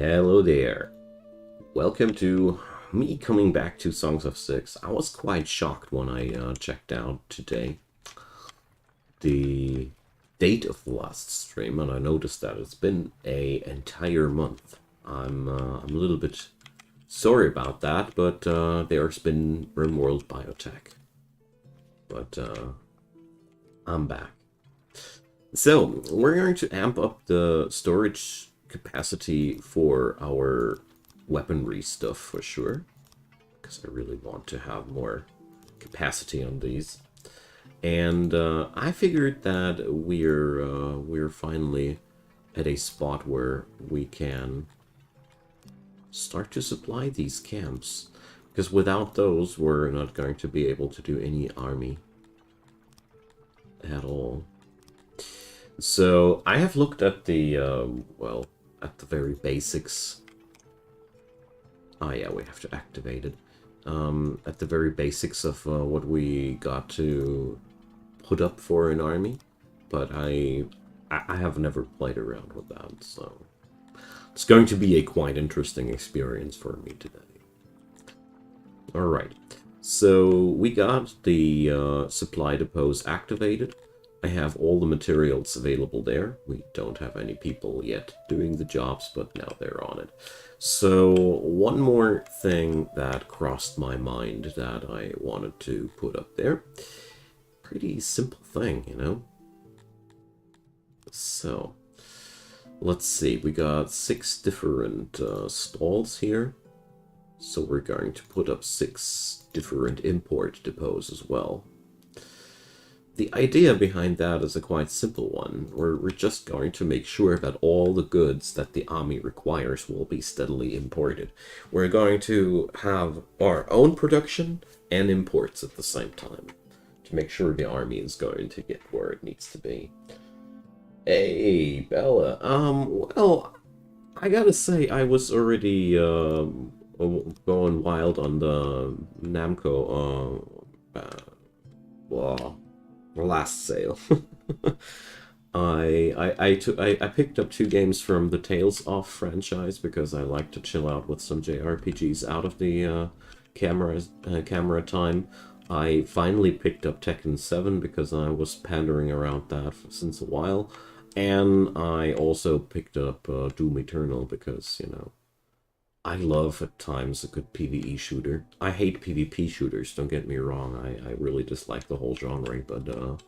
Hello there. Welcome to me coming back to Songs of Six. I was quite shocked when I checked out today the date of the last stream, and I noticed that it's been an entire month. I'm a little bit sorry about that, but there's been RimWorld Biotech. But I'm back. So, we're going to amp up the storage capacity for our weaponry stuff for sure, because I really want to have more capacity on these. And I figured that we're finally at a spot where we can start to supply these camps, because without those we're not going to be able to do any army at all. So I have looked at the well, at the very basics. Oh yeah, we have to activate it. At the very basics of what we got to put up for an army, but I have never played around with that, so it's going to be a quite interesting experience for me today. All right, so we got the supply depots activated. I have all the materials available there. We don't have any people yet doing the jobs, but now they're on it. So one more thing that crossed my mind that I wanted to put up there. Pretty simple thing, you know? So, let's see. We got 6 different stalls here. So we're going to put up 6 different import depots as well. The idea behind that is a quite simple one, where we're just going to make sure that all the goods that the army requires will be steadily imported. We're going to have our own production and imports at the same time, to make sure the army is going to get where it needs to be. Hey, Bella. Well, I gotta say, I was already going wild on the Namco last sale. I picked up 2 games from the Tales of franchise because I like to chill out with some JRPGs out of the camera time. I finally picked up Tekken 7 because I was pandering around that since a while, and I also picked up Doom Eternal because, you know, I love at times a good PvE shooter. I hate PvP shooters, don't get me wrong. I really dislike the whole genre, but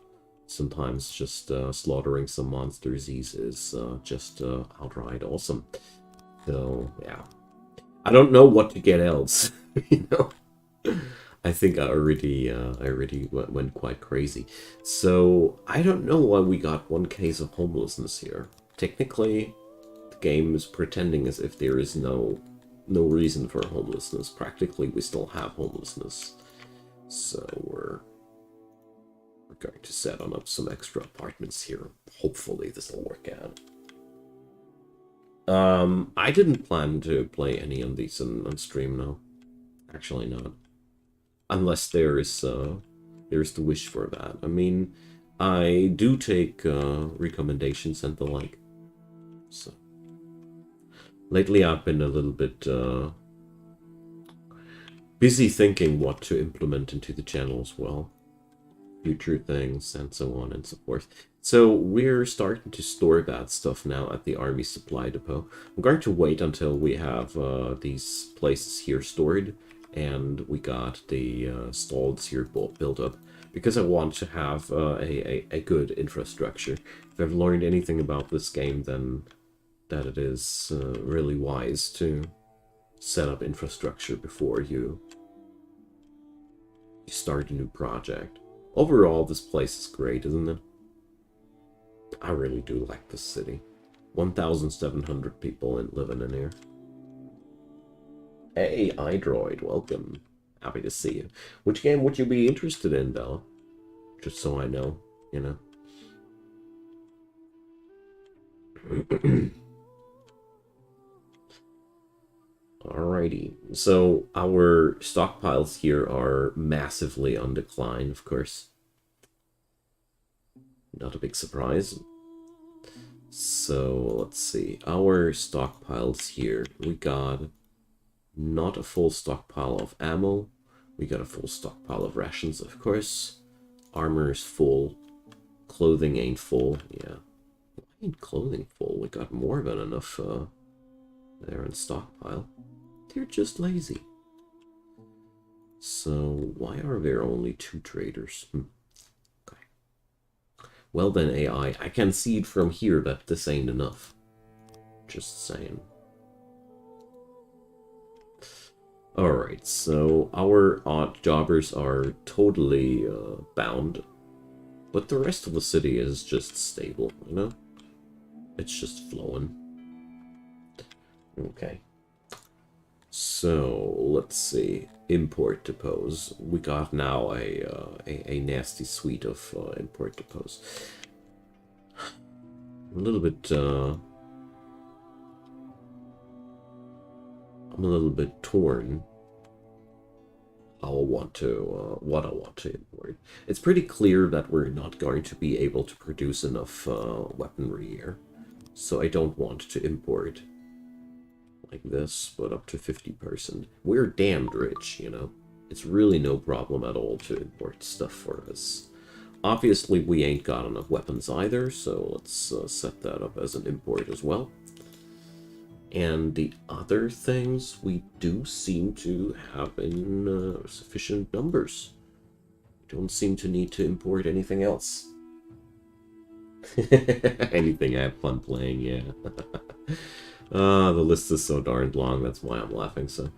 sometimes just slaughtering some monsters is just outright awesome. So, yeah. I don't know what to get else, you know? I think I already went quite crazy. So, I don't know why we got 1 case of homelessness here. Technically, the game is pretending as if there is no reason for homelessness. Practically, we still have homelessness. So we're going to set on up some extra apartments here. Hopefully this will work out. I didn't plan to play any of these on stream, no. Actually not. Unless there is the wish for that. I mean, I do take recommendations and the like. So lately I've been a little bit busy thinking what to implement into the channel as well. Future things and so on and so forth. So we're starting to store that stuff now at the army supply depot. I'm going to wait until we have these places here stored and we got the stalls here built up, because I want to have a good infrastructure. If I've learned anything about this game, then that it is really wise to set up infrastructure before you start a new project. Overall, this place is great, isn't it? I really do like this city. 1,700 people living in here. Hey, iDroid, welcome. Happy to see you. Which game would you be interested in, Bella? Just so I know, you know. Alrighty, so our stockpiles here are massively on decline, of course. Not a big surprise. So, let's see. Our stockpiles here. We got not a full stockpile of ammo. We got a full stockpile of rations, of course. Armor's full. Clothing ain't full. Yeah. Why ain't clothing full? We got more than enough there in stockpile. They're just lazy. So, why are there only 2 traders? Okay. Well then, AI, I can see it from here that this ain't enough. Just saying. Alright, so our odd jobbers are totally bound. But the rest of the city is just stable, you know? It's just flowing. Okay. So, let's see. Import depose. We got now a nasty suite of import depose. A little bit, I'm a little bit torn how I want to, what I want to import. It's pretty clear that we're not going to be able to produce enough weaponry here. So I don't want to import like this, but up to 50%. We're damned rich, you know. It's really no problem at all to import stuff for us. Obviously, we ain't got enough weapons either, so let's set that up as an import as well. And the other things we do seem to have in sufficient numbers. We don't seem to need to import anything else. Anything I have fun playing, yeah. The list is so darn long, that's why I'm laughing, so.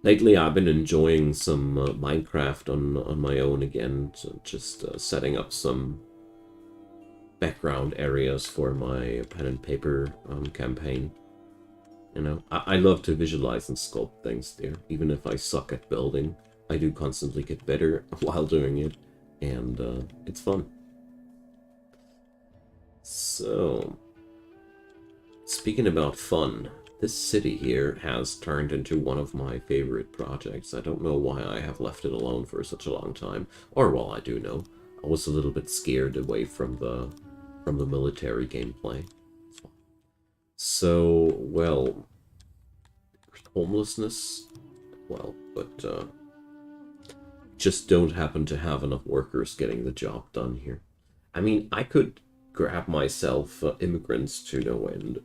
Lately, I've been enjoying some Minecraft on my own again, so just setting up some background areas for my pen and paper campaign. You know, I love to visualize and sculpt things there, even if I suck at building. I do constantly get better while doing it, and it's fun. So, speaking about fun, this city here has turned into one of my favorite projects. I don't know why I have left it alone for such a long time, or well, I do know. I was a little bit scared away from the military gameplay. So, well, homelessness, well, but just don't happen to have enough workers getting the job done here. I mean, I could grab myself immigrants to no end.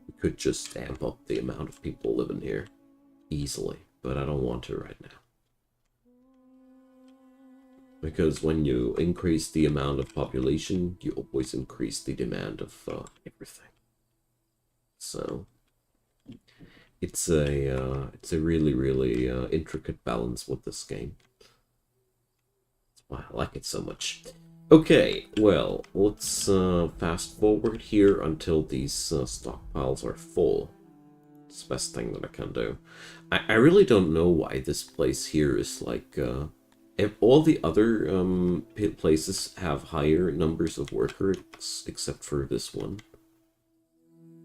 We could just amp up the amount of people living here easily, but I don't want to right now. Because when you increase the amount of population, you always increase the demand of everything. So it's a really, really intricate balance with this game. That's why I like it so much. Okay, well, let's fast forward here until these stockpiles are full. It's the best thing that I can do. I really don't know why this place here is like... if all the other places have higher numbers of workers, except for this one.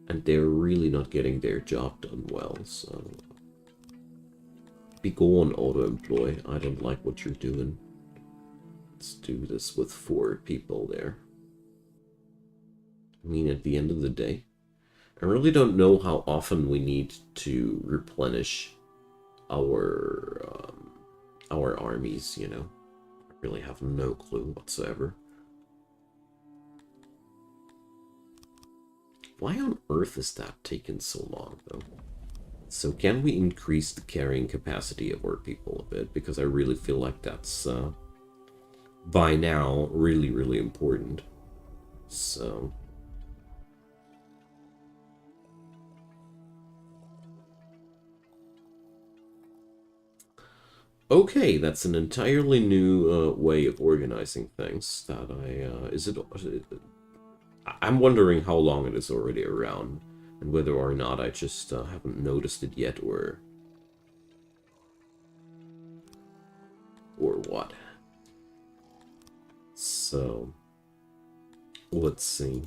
And they're really not getting their job done well, so... Be gone, auto-employ. I don't like what you're doing. Let's do this with 4 people there. I mean, at the end of the day, I really don't know how often we need to replenish our armies, you know. I really have no clue whatsoever. Why on earth is that taking so long, though? So can we increase the carrying capacity of our people a bit? Because I really feel like that's, by now, really, really important. So... Okay, that's an entirely new way of organizing things that I'm wondering how long it is already around, and whether or not I just haven't noticed it yet, or what. So, let's see.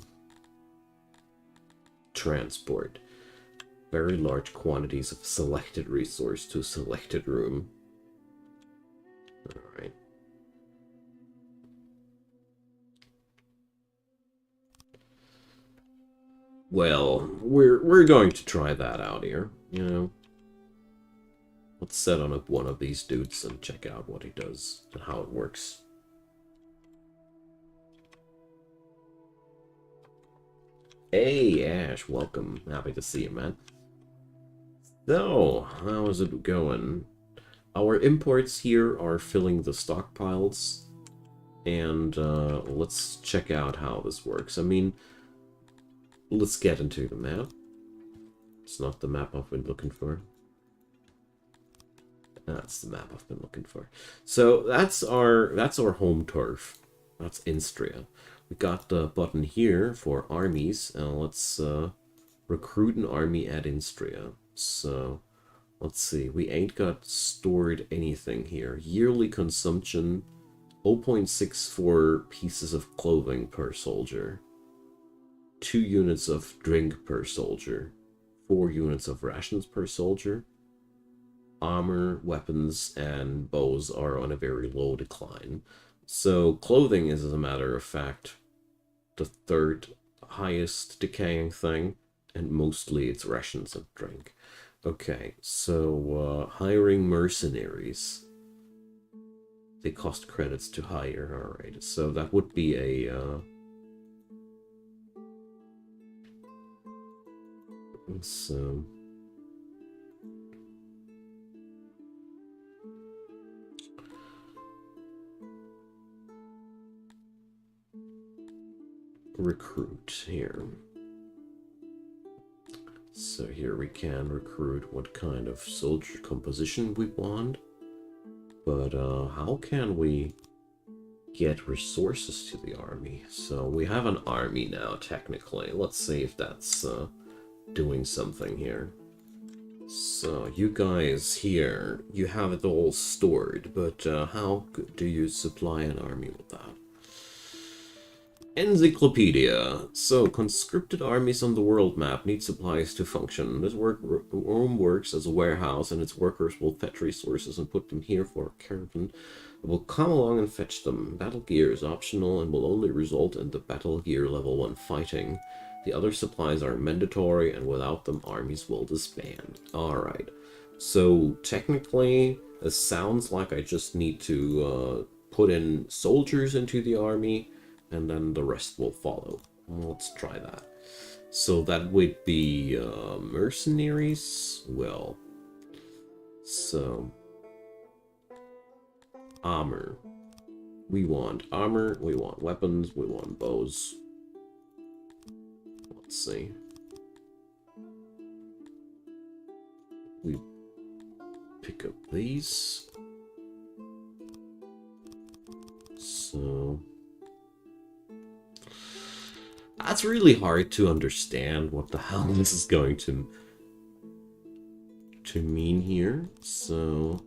Transport. Very large quantities of selected resource to selected room. Alright. Well, we're going to try that out here, you know. Let's set on up one of these dudes and check out what he does and how it works. Hey, Ash, welcome. Happy to see you, man. So, how is it going? Our imports here are filling the stockpiles, and let's check out how this works. I mean, let's get into the map. It's not the map I've been looking for. That's the map I've been looking for. So that's our home turf. That's Instria. We got the button here for armies. Let's recruit an army at Instria. So let's see. We ain't got stored anything here. Yearly consumption 0.64 pieces of clothing per soldier. 2 units of drink per soldier. 4 units of rations per soldier. Armor, weapons, and bows are on a very low decline. So clothing is, as a matter of fact, the 3rd highest decaying thing, and mostly it's rations and drink. Okay, so hiring mercenaries. They cost credits to hire, alright. So that would be a... So... recruit here. So here we can recruit what kind of soldier composition we want. But how can we get resources to the army? So we have an army now, technically. Let's see if that's doing something here. So you guys here, you have it all stored, but how do you supply an army with that? Encyclopedia. So, conscripted armies on the world map need supplies to function. This room works as a warehouse, and its workers will fetch resources and put them here for a caravan. It will come along and fetch them. Battle gear is optional and will only result in the battle gear level 1 fighting. The other supplies are mandatory, and without them, armies will disband. Alright. So, technically, it sounds like I just need to put in soldiers into the army, and then the rest will follow. Let's try that. So that would be mercenaries. Well, so armor. We want armor, we want weapons, we want bows. Let's see. We pick up these. So that's really hard to understand what the hell this is going to mean here. So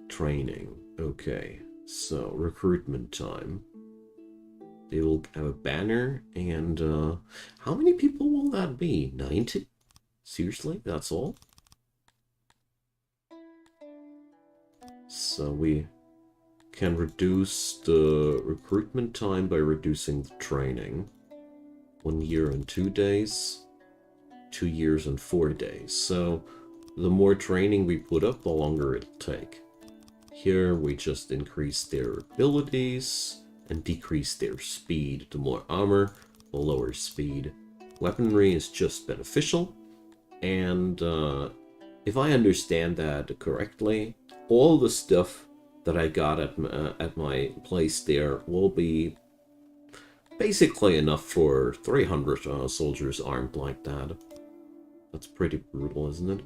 training. Okay. So recruitment time. They will have a banner, and how many people will that be? 90? Seriously? That's all? So we can reduce the recruitment time by reducing the training. 1 year and 2 days. 2 years and 4 days. So the more training we put up, the longer it'll take. Here we just increase their abilities and decrease their speed. The more armor, the lower speed. Weaponry is just beneficial. And if I understand that correctly, all the stuff that I got at my place there will be basically enough for 300 soldiers armed like that. That's pretty brutal, isn't it?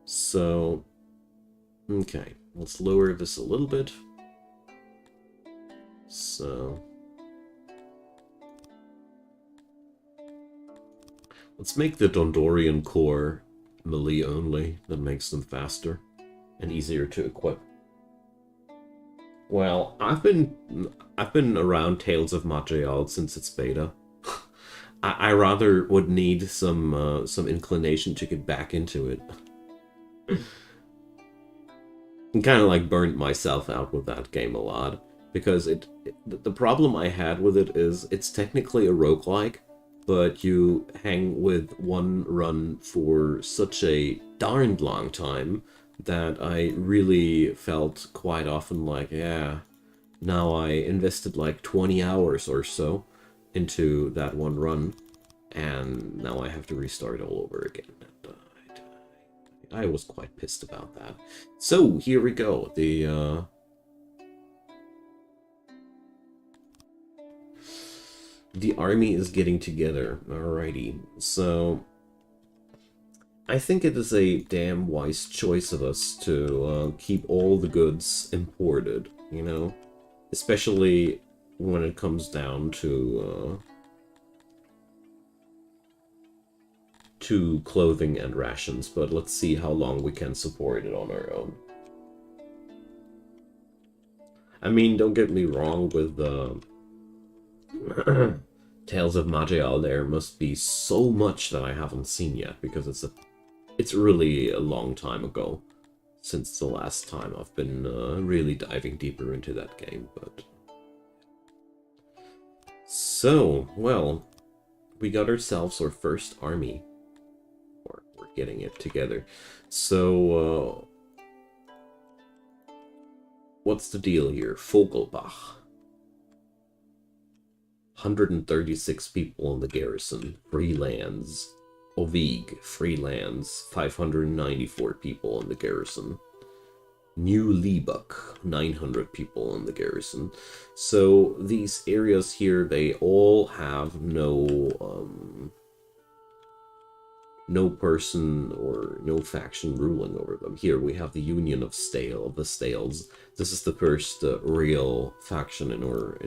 So, okay, let's lower this a little bit. So, let's make the Dondorian core melee only. That makes them faster and easier to equip. Well, I've been around Tales of Maj'Eyal since its beta. I rather would need some inclination to get back into it. kind of like burned myself out with that game a lot because the problem I had with it is it's technically a roguelike, but you hang with one run for such a darned long time that I really felt quite often like, yeah, now I invested like 20 hours or so into that one run, and now I have to restart all over again. And, I was quite pissed about that. So here we go. The army is getting together. Alrighty. So I think it is a damn wise choice of us to keep all the goods imported, you know? Especially when it comes down to clothing and rations, but let's see how long we can support it on our own. I mean, don't get me wrong with the Tales of Magial, there must be so much that I haven't seen yet, because it's really a long time ago since the last time I've been really diving deeper into that game, but... So, well, we got ourselves our first army. Or we're getting it together. So, what's the deal here? Fogelbach. 136 people in the garrison. Freelands. Ovig, Freelands. 594 people in the garrison. New Liebach, 900 people in the garrison. So these areas here, they all have no person or no faction ruling over them. Here we have the Union of the Stales. This is the first real faction in our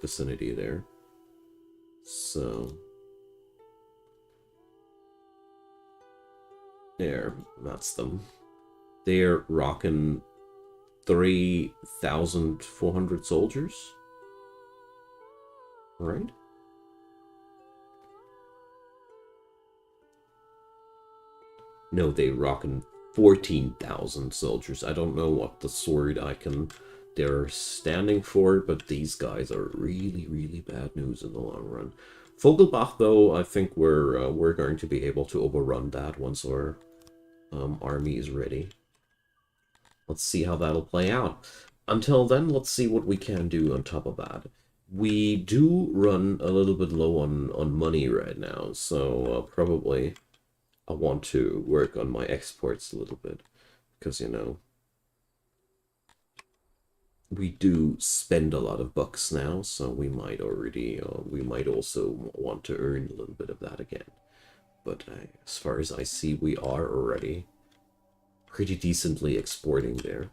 vicinity there. So there, that's them. They're rocking 3,400 soldiers, right? No, they rocking 14,000 soldiers. I don't know what the sword icon they're standing for, but these guys are really, really bad news in the long run. Fogelbach, though, I think we're going to be able to overrun that once our army is ready. Let's see how that'll play out. Until then, let's see what we can do on top of that. We do run a little bit low on money right now, so probably I want to work on my exports a little bit, because, you know, we do spend a lot of bucks now, so we might also want to earn a little bit of that again. But as far as I see, we are already pretty decently exporting there.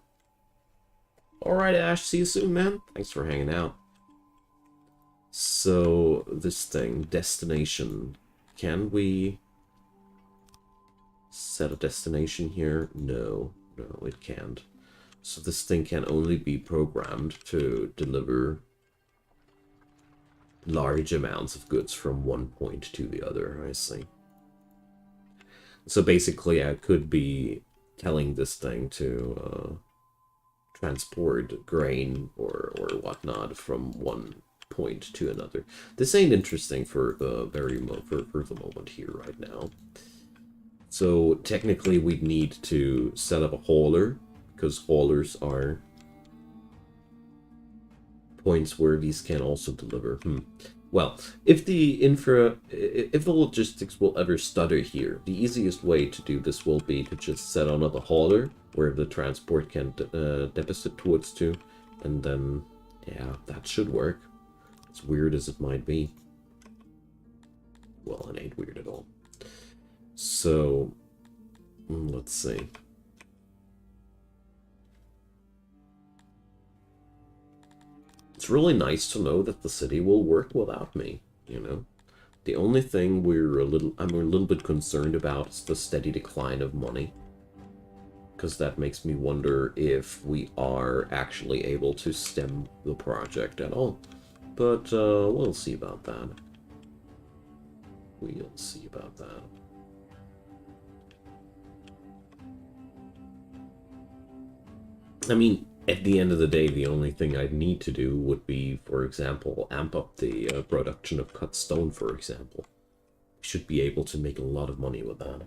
Alright, Ash, see you soon, man. Thanks for hanging out. So, this thing, destination. Can we set a destination here? No, it can't. So this thing can only be programmed to deliver large amounts of goods from one point to the other, I see. So basically I could be telling this thing to transport grain or whatnot from one point to another. This ain't interesting for the for the moment here right now. So technically we'd need to set up a hauler, because haulers are points where these can also deliver. Well, if the logistics will ever stutter here, the easiest way to do this will be to just set another hauler where the transport can deposit towards to, and then, yeah, that should work. As weird as it might be. Well, it ain't weird at all. So, let's see. It's really nice to know that the city will work without me, you know? The only thing I'm a little bit concerned about is the steady decline of money. Because that makes me wonder if we are actually able to stem the project at all. But we'll see about that. We'll see about that. I mean, at the end of the day, the only thing I'd need to do would be, for example, amp up the production of cut stone, for example. Should be able to make a lot of money with that.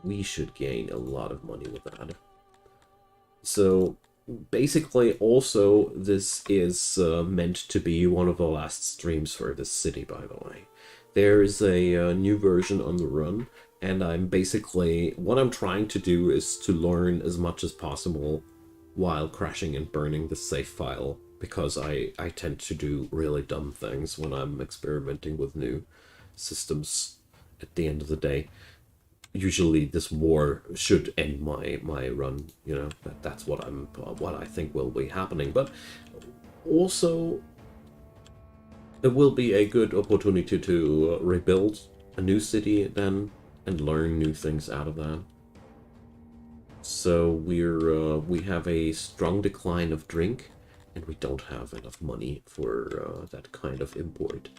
We should gain a lot of money with that. So basically, also, this is meant to be one of the last streams for this city, by the way. There's a new version on the run, and what I'm trying to do is to learn as much as possible while crashing and burning the save file, because I tend to do really dumb things when I'm experimenting with new systems at the end of the day. Usually this war should end my run, you know. That's what I think will be happening. But also it will be a good opportunity to rebuild a new city then and learn new things out of that. So we have a strong decline of drink, and we don't have enough money for that kind of import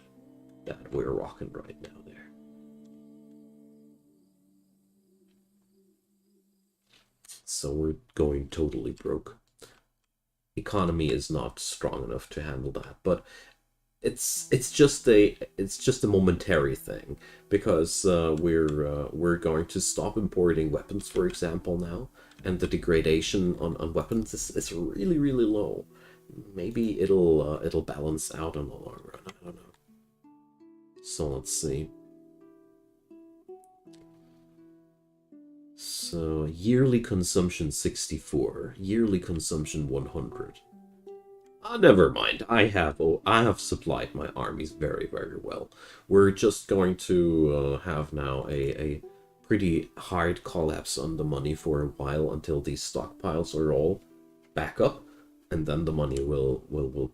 that we're rocking right now there. So we're going totally broke. Economy is not strong enough to handle that, but it's just a momentary thing, because we're going to stop importing weapons, for example, now, and the degradation on weapons is really, really low. Maybe it'll balance out in the long run. I don't know. So let's see. So yearly consumption 64, yearly consumption 100. Never mind. I have supplied my armies very, very well. We're just going to have now a pretty hard collapse on the money for a while until these stockpiles are all back up, and then the money will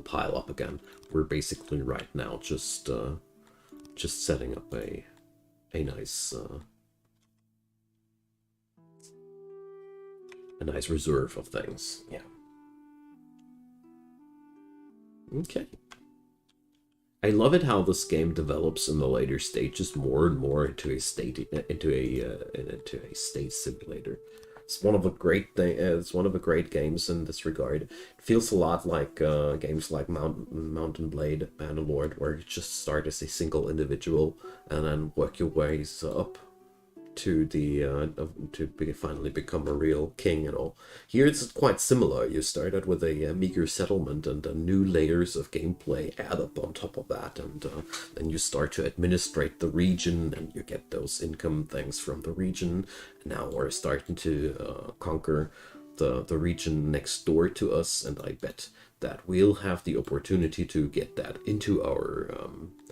pile up again. We're basically right now just setting up a nice reserve of things. Yeah. Okay. I love it how this game develops in the later stages more and more into a state simulator. It's one of the great games in this regard. It feels a lot like games like Mountain Blade, Bannerlord, where you just start as a single individual and then work your ways up to finally become a real king and all. Here it's quite similar. You start out with a meager settlement, and new layers of gameplay add up on top of that, and then you start to administrate the region, and you get those income things from the region. Now we're starting to conquer the region next door to us, and I bet that we'll have the opportunity to get that into our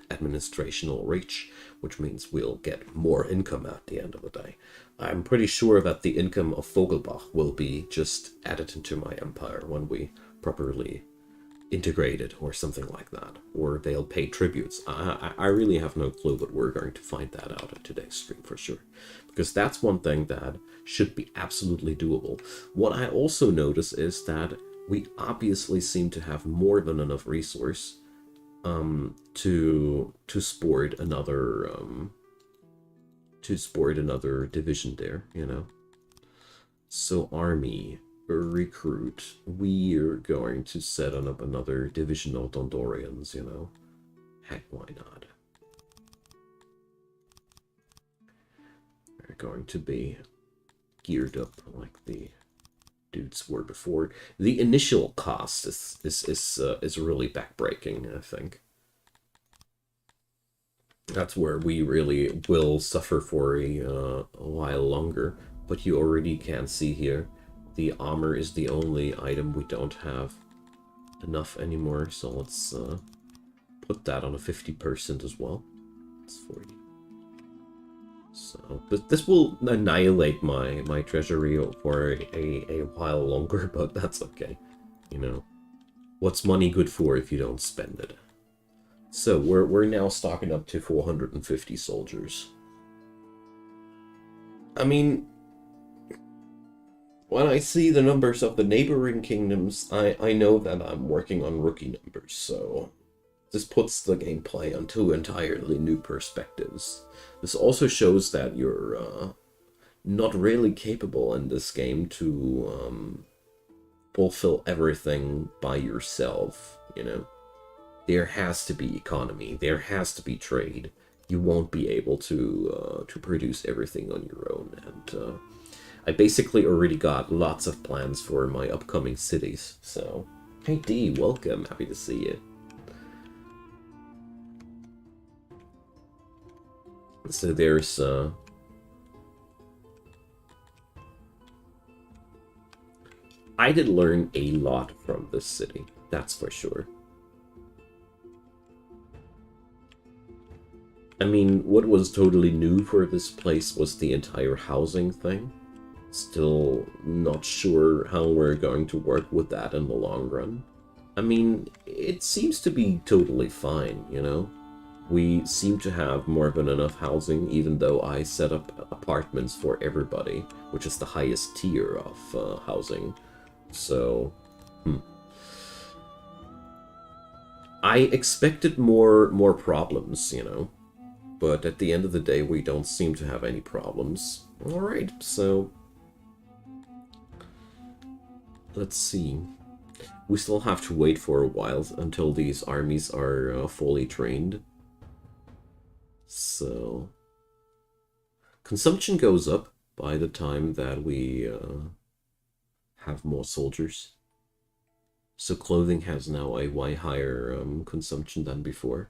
administrational reach, which means we'll get more income at the end of the day. I'm pretty sure that the income of Fogelbach will be just added into my empire when we properly integrate it, or something like that, or they'll pay tributes. I really have no clue, but we're going to find that out in today's stream for sure, because that's one thing that should be absolutely doable. What I also notice is that we obviously seem to have more than enough resource to sport another division there, you know. So army, recruit, we're going to set up another division of Dondorians, you know. Heck, why not? They're going to be geared up like the dudes were before. The initial cost is really backbreaking, I think. That's where we really will suffer for a while longer. But you already can see here, the armor is the only item we don't have enough anymore. So let's put that on a 50% as well. It's 40. So this will annihilate my treasury for a while longer, but that's okay. You know, what's money good for if you don't spend it? So we're now stocking up to 450 soldiers. I mean, when I see the numbers of the neighboring kingdoms, I know that I'm working on rookie numbers, so This puts the gameplay on two entirely new perspectives. This also shows that you're not really capable in this game to fulfill everything by yourself, you know? There has to be economy, there has to be trade. You won't be able to produce everything on your own, and I basically already got lots of plans for my upcoming cities, so... Hey D, welcome, happy to see you. So there's I did learn a lot from this city, that's for sure. I mean, what was totally new for this place was the entire housing thing. Still not sure how we're going to work with that in the long run. I mean, it seems to be totally fine, you know? We seem to have more than enough housing, even though I set up apartments for everybody, which is the highest tier of housing. So, I expected more problems, you know? But at the end of the day, we don't seem to have any problems. Alright, so... Let's see. We still have to wait for a while until these armies are fully trained. So... Consumption goes up by the time that we have more soldiers. So clothing has now a way higher consumption than before.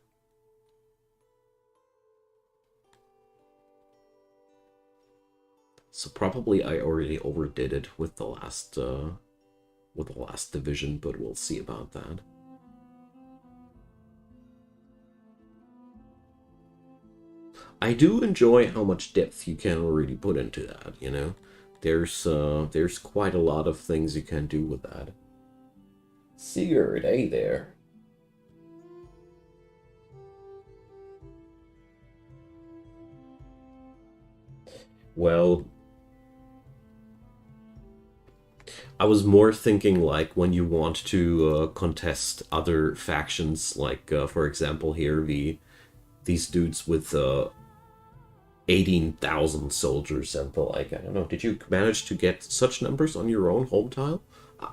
So probably I already overdid it with the last division, but we'll see about that. I do enjoy how much depth you can already put into that, you know? There's quite a lot of things you can do with that. Sigurd, hey there. Well, I was more thinking like when you want to contest other factions, like for example here these dudes with 18,000 soldiers and the like. I don't know. Did you manage to get such numbers on your own home tile?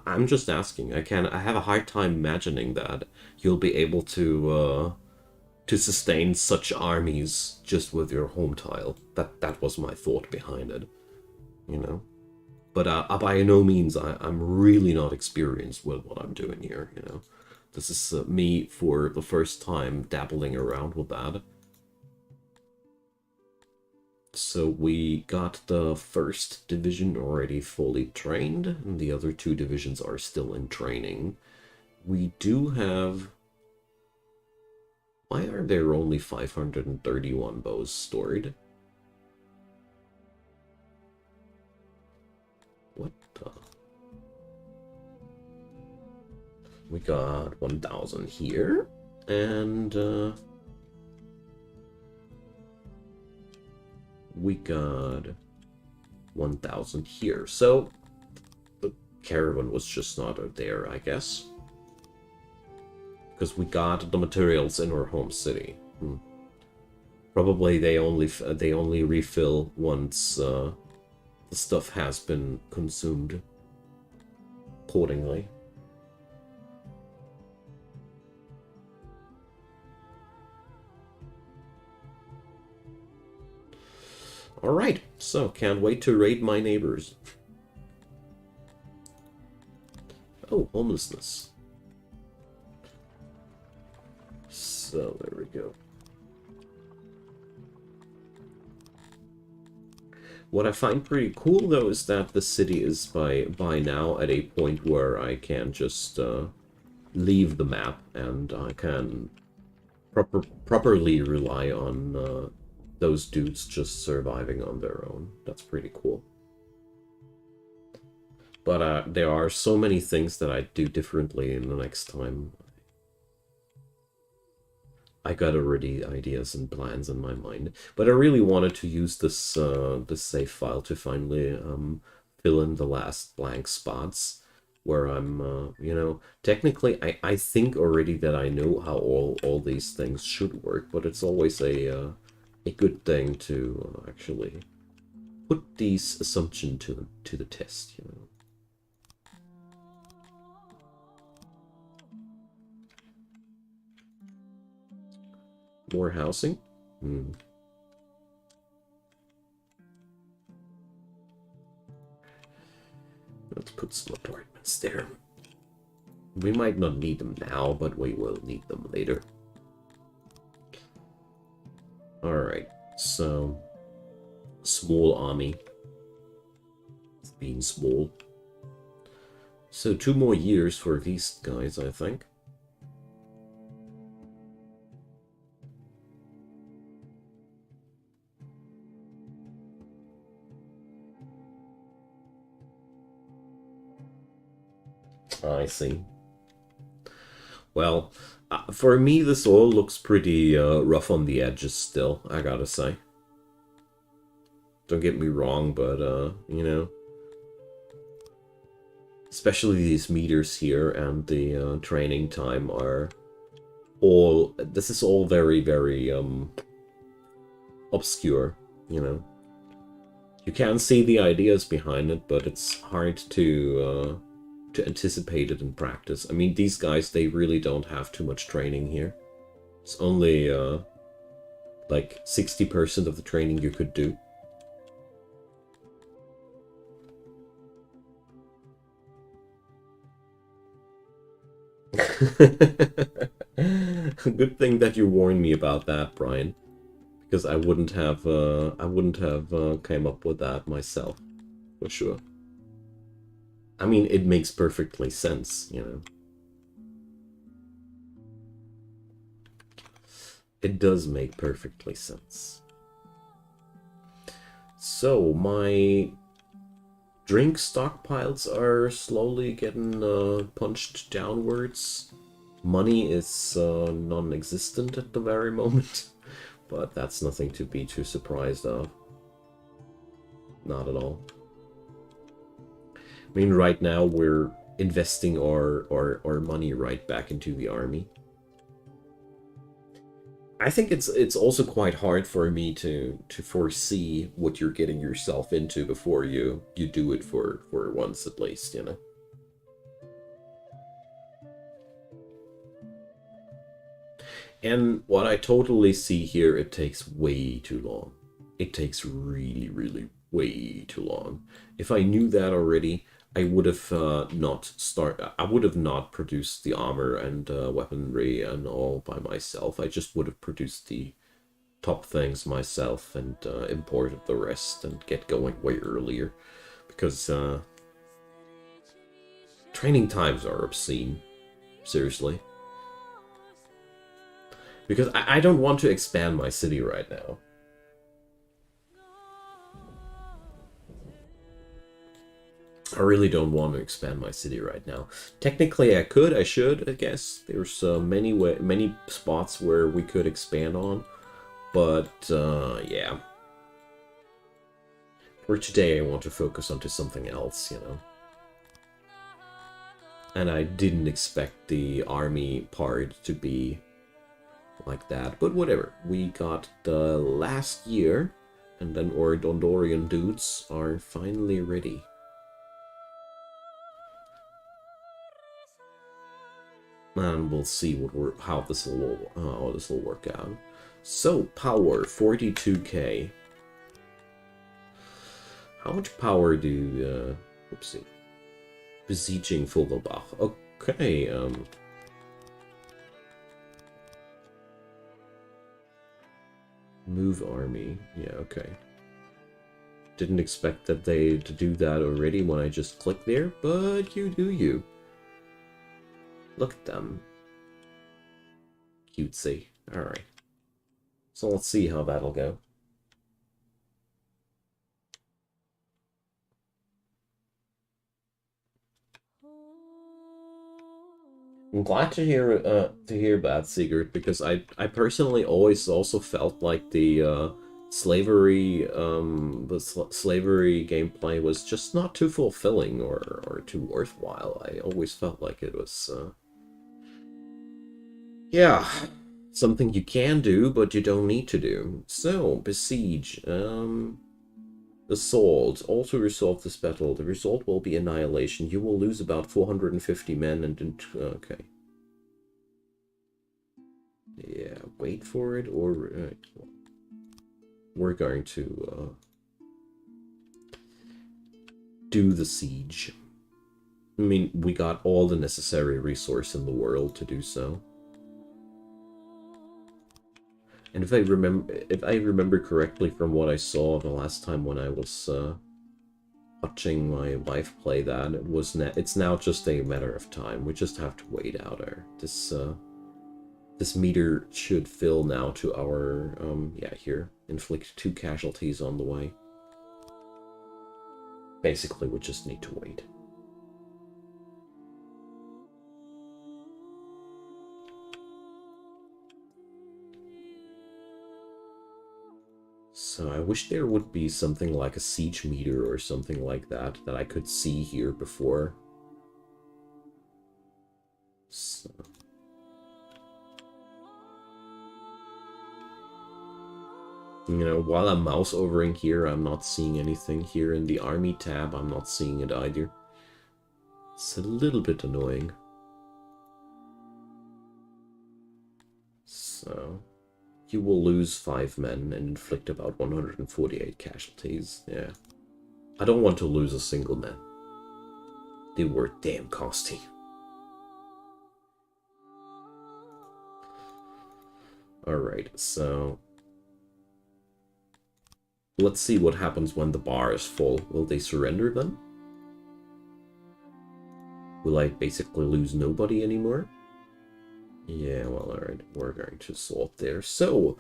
I'm just asking. I have a hard time imagining that you'll be able to sustain such armies just with your home tile. That was my thought behind it, you know. But by no means I'm really not experienced with what I'm doing here, you know. This is me for the first time dabbling around with that. So we got the first division already fully trained, and the other two divisions are still in training. We do have... Why are there only 531 bows stored? What the... We got 1,000 here, and we got 1,000 here. So the caravan was just not there, I guess. Because we got the materials in our home city. Probably they only refill once the stuff has been consumed accordingly. Alright, so can't wait to raid my neighbors. Oh, homelessness. So there we go. What I find pretty cool though is that the city is by now at a point where I can just leave the map and I can properly rely on those dudes just surviving on their own. That's pretty cool. But there are so many things that I do differently in the next time. I got already ideas and plans in my mind, but I really wanted to use this this save file to finally fill in the last blank spots. where I'm, you know, technically I think already that I know how all these things should work, but it's always a good thing to actually put these assumptions to the test, you know. More housing? Hmm. Let's put some apartments there. We might not need them now, but we will need them later. Alright, so small army. It's being small. So 2 more years for these guys, I think. I see. Well, for me, this all looks pretty rough on the edges still, I gotta say. Don't get me wrong, but, you know, especially these meters here and the training time are all... This is all very, very obscure, you know. You can see the ideas behind it, but it's hard to anticipate it in practice. I mean, these guys, they really don't have too much training here. It's only like 60% of the training you could do. Good thing that you warned me about that, Brian, because I wouldn't have came up with that myself, for sure. I mean, it makes perfectly sense, you know. It does make perfectly sense. So, my drink stockpiles are slowly getting punched downwards. Money is non-existent at the very moment, but that's nothing to be too surprised of. Not at all. I mean, right now we're investing our money right back into the army. I think it's also quite hard for me to foresee what you're getting yourself into before you do it for once at least, you know. And what I totally see here, it takes way too long. It takes really, really way too long. If I knew that already, I would have I would have not produced the armor and weaponry and all by myself. I just would have produced the top things myself and imported the rest and get going way earlier, because training times are obscene, seriously. Because I don't want to expand my city right now. I really don't want to expand my city right now. Technically, I could, I should, I guess. There's many spots where we could expand on, but yeah. For today, I want to focus onto something else, you know. And I didn't expect the army part to be like that, but whatever. We got the last year, and then our Dondorian dudes are finally ready. And we'll see how this will work out. So power 42k. How much power do oopsie. Besieging fogelbach. Okay, move army. Yeah, okay. Didn't expect that to do that already when I just click there, but you do you. Look at them. Cutesy. Alright. So let's see how that'll go. I'm glad to hear that, Sigurd, because I personally always also felt like the slavery, the slavery gameplay was just not too fulfilling or too worthwhile. I always felt like it was, yeah, something you can do, but you don't need to do. So, Besiege, Assault. Also resolve this battle. The result will be annihilation. You will lose about 450 men and... okay. Yeah, wait for it, or... we're going to do the siege. I mean, we got all the necessary resource in the world to do so. And if I remember correctly from what I saw the last time when I was watching my wife play that, it's now just a matter of time. We just have to wait out there. This meter should fill now to our yeah, here. Inflict 2 casualties on the way. Basically, we just need to wait. So I wish there would be something like a siege meter or something like that I could see here before. So. You know, while I'm mouse overing here, I'm not seeing anything. Here in the army tab, I'm not seeing it either. It's a little bit annoying. So, you will lose 5 men and inflict about 148 casualties. Yeah. I don't want to lose a single man. They were damn costly. Alright, so... let's see what happens when the bar is full. Will they surrender then? Will I basically lose nobody anymore? Yeah, well, alright. We're going to sort there. So,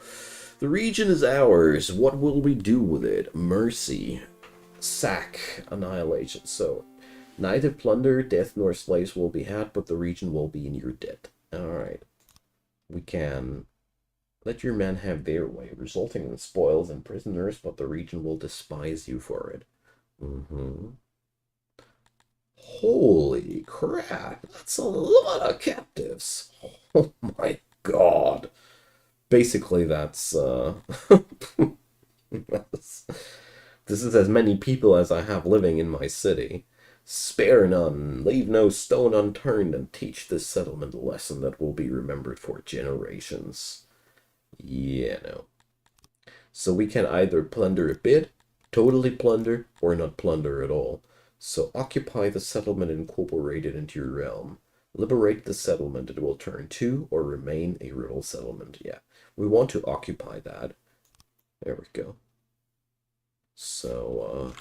the region is ours. What will we do with it? Mercy. Sack. Annihilation. So, neither plunder, death, nor slaves will be had, but the region will be in your debt. Alright. We can... let your men have their way, resulting in spoils and prisoners, but the region will despise you for it. Holy crap, that's a lot of captives. Oh my god. Basically, that's, this is as many people as I have living in my city. Spare none, leave no stone unturned, and teach this settlement a lesson that will be remembered for generations. Yeah, no. So we can either plunder a bit, totally plunder, or not plunder at all. So occupy the settlement and incorporate it into your realm. Liberate the settlement, it will turn to or remain a rival settlement. Yeah, we want to occupy that. There we go. So,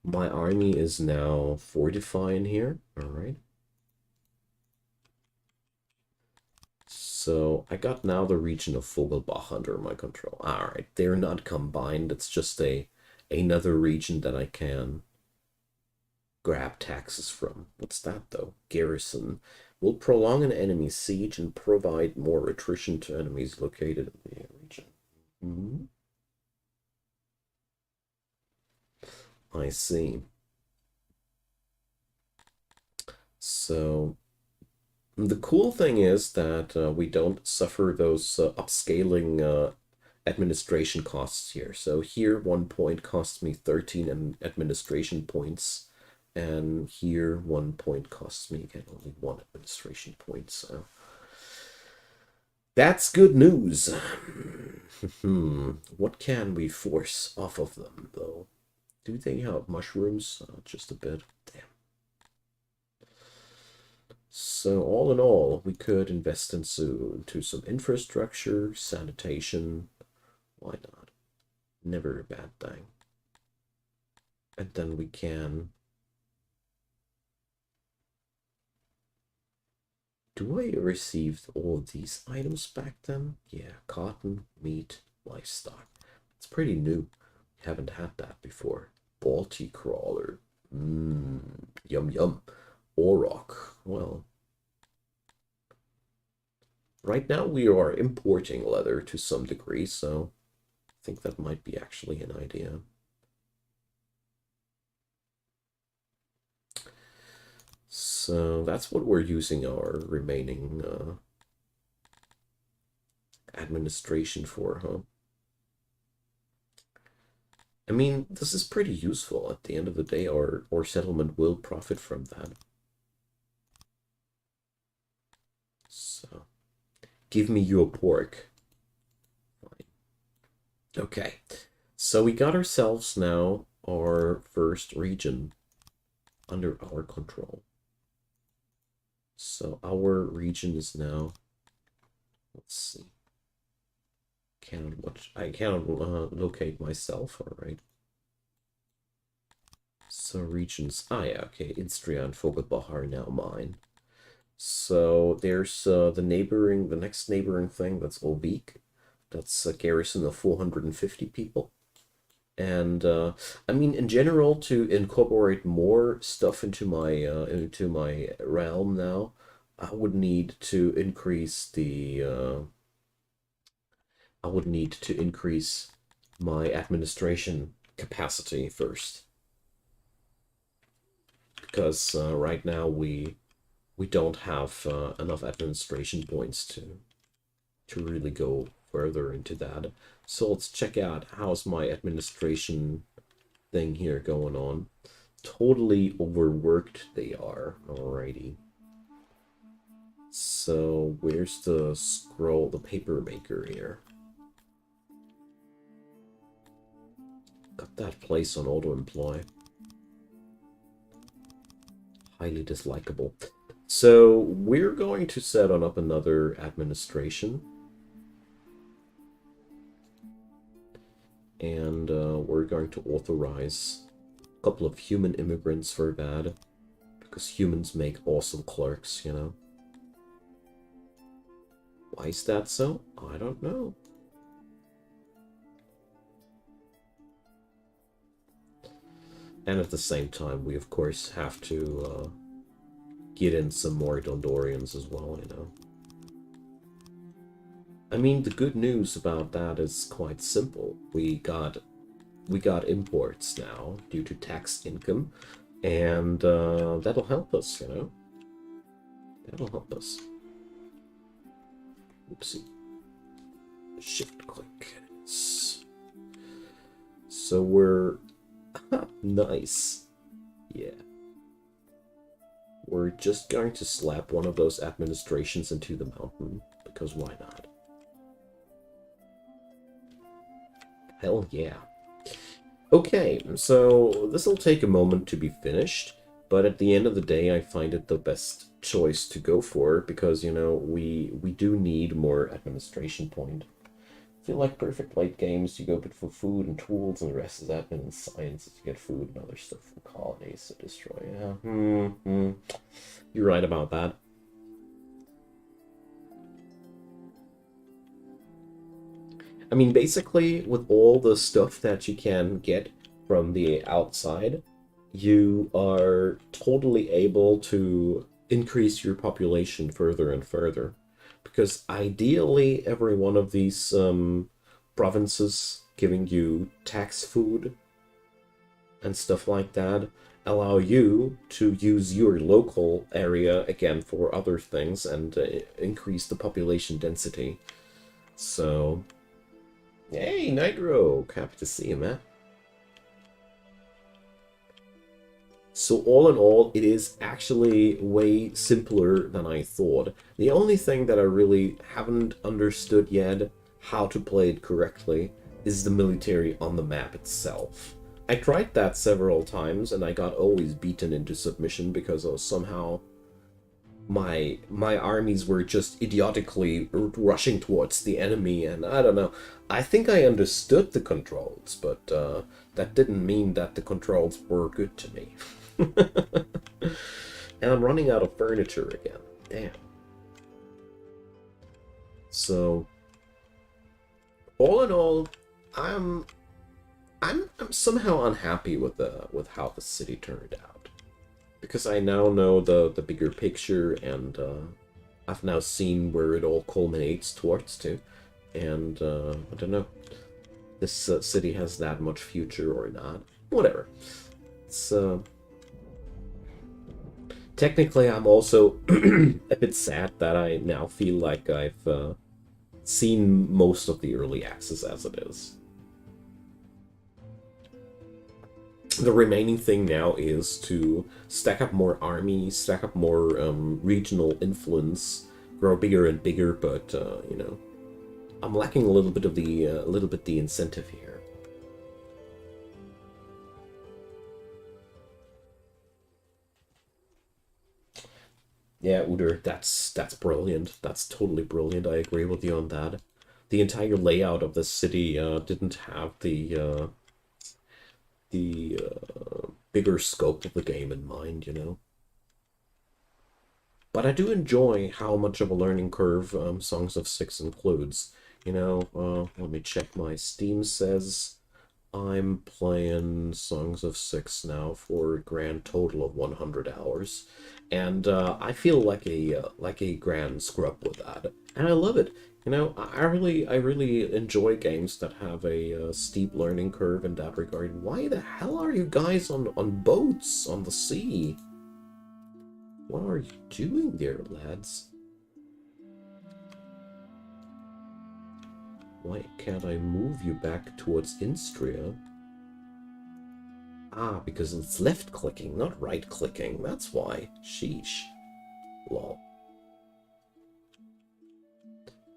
my army is now fortifying here. Alright. So I got now the region of Fogelbach under my control. Alright, they're not combined. It's just another region that I can grab taxes from. What's that though? Garrison. Will prolong an enemy's siege and provide more attrition to enemies located in the region. I see. So the cool thing is that we don't suffer those upscaling administration costs here. So here 1 point costs me 13 administration points, and here 1 point costs me, again, only 1 administration point. So that's good news. What can we force off of them, though? Do they have mushrooms? Just a bit. Damn. So all in all, we could invest into some infrastructure, sanitation. Why not? Never a bad thing. And then we can... do I receive all of these items back then? Yeah, cotton, meat, livestock. It's pretty new. Haven't had that before. Balti crawler. Yum yum. Auroch. Well, Right now we are importing leather to some degree, so I think that might be actually an idea. So that's what we're using our remaining administration for, huh? I mean, this is pretty useful. At the end of the day, our settlement will profit from that. So, give me your pork. Fine. Okay, so we got ourselves now our first region under our control. So our region is now, let's see. I cannot locate myself, all right. So regions, yeah, okay, Istria and Fogelbach are now mine. So there's the next neighboring thing, that's Olbeek. That's a garrison of 450 people. And I mean, in general, to incorporate more stuff into my realm now, I would need to increase my administration capacity first, because right now we don't have enough administration points to really go further into that. So let's check out how's my administration thing here going on. Totally overworked they are. Alrighty. So where's the scroll, the paper maker here? Got that place on auto-employ. Highly dislikable. So we're going to set on up another administration. And we're going to authorize a couple of human immigrants for that. Because humans make awesome clerks, you know. Why is that so? I don't know. And at the same time, we of course have to get in some more Dondorians as well, you know. I mean, the good news about that is quite simple. We got imports now due to tax income, and that'll help us, you know. That'll help us. Oopsie. Shift click. So we're nice. Yeah. We're just going to slap one of those administrations into the mountain, because why not? Hell yeah. Okay, so this'll take a moment to be finished, but at the end of the day, I find it the best choice to go for, because, you know, we do need more administration point. I feel like perfect late games, you go bit for food and tools, and the rest is admin and science. You get food and other stuff from colonies to destroy. Yeah, You're right about that. I mean, basically, with all the stuff that you can get from the outside, you are totally able to increase your population further and further. Because ideally, every one of these provinces giving you tax food and stuff like that allow you to use your local area again for other things and increase the population density. So, hey, Nitro! Happy to see you, man. So all in all, it is actually way simpler than I thought. The only thing that I really haven't understood yet how to play it correctly is the military on the map itself. I tried that several times and I got always beaten into submission because I was somehow my armies were just idiotically rushing towards the enemy, and I don't know. I think I understood the controls, but that didn't mean that the controls were good to me. And I'm running out of furniture again. Damn. So, all in all, I'm somehow unhappy with how the city turned out, because I now know the bigger picture, and I've now seen where it all culminates towards to, and I don't know, this city has that much future or not. Whatever. It's technically, I'm also a bit sad that I now feel like I've seen most of the early access as it is. The remaining thing now is to stack up more armies, stack up more regional influence, grow bigger and bigger, but you know, I'm lacking a little bit of the incentive here. Yeah, Uder, that's brilliant. That's totally brilliant. I agree with you on that. The entire layout of the city didn't have the bigger scope of the game in mind, you know. But I do enjoy how much of a learning curve Songs of Six includes. You know, let me check. My Steam says I'm playing Songs of Six now for a grand total of 100 hours, and I feel like a grand scrub with that, and I love it. You know, I really enjoy games that have a steep learning curve in that regard. Why the hell are you guys on boats on the sea? What are you doing there, lads? Why can't I move you back towards Instria? Ah, because it's left-clicking, not right-clicking. That's why. Sheesh. Lol.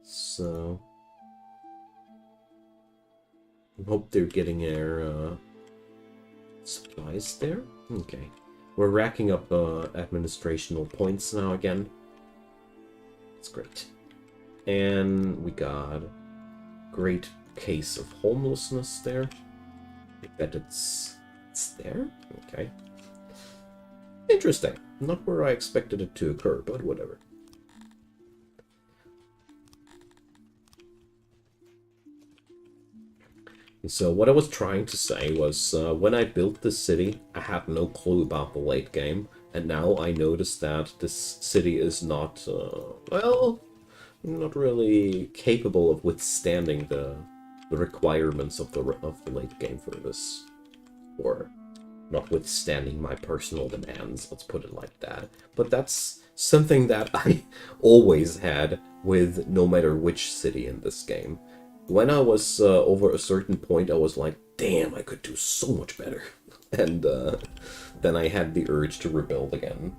So... I hope they're getting their supplies there. Okay. We're racking up administrational points now again. It's great. And we got great case of homelessness there. I bet it's there? Okay. Interesting. Not where I expected it to occur, but whatever. So what I was trying to say was, when I built this city, I had no clue about the late game, and now I noticed that this city is not, well, not really capable of withstanding the requirements of the late game for this, or notwithstanding my personal demands, let's put it like that. But that's something that I always had with no matter which city in this game. When I was over a certain point, I was like, damn, I could do so much better. And then I had the urge to rebuild again.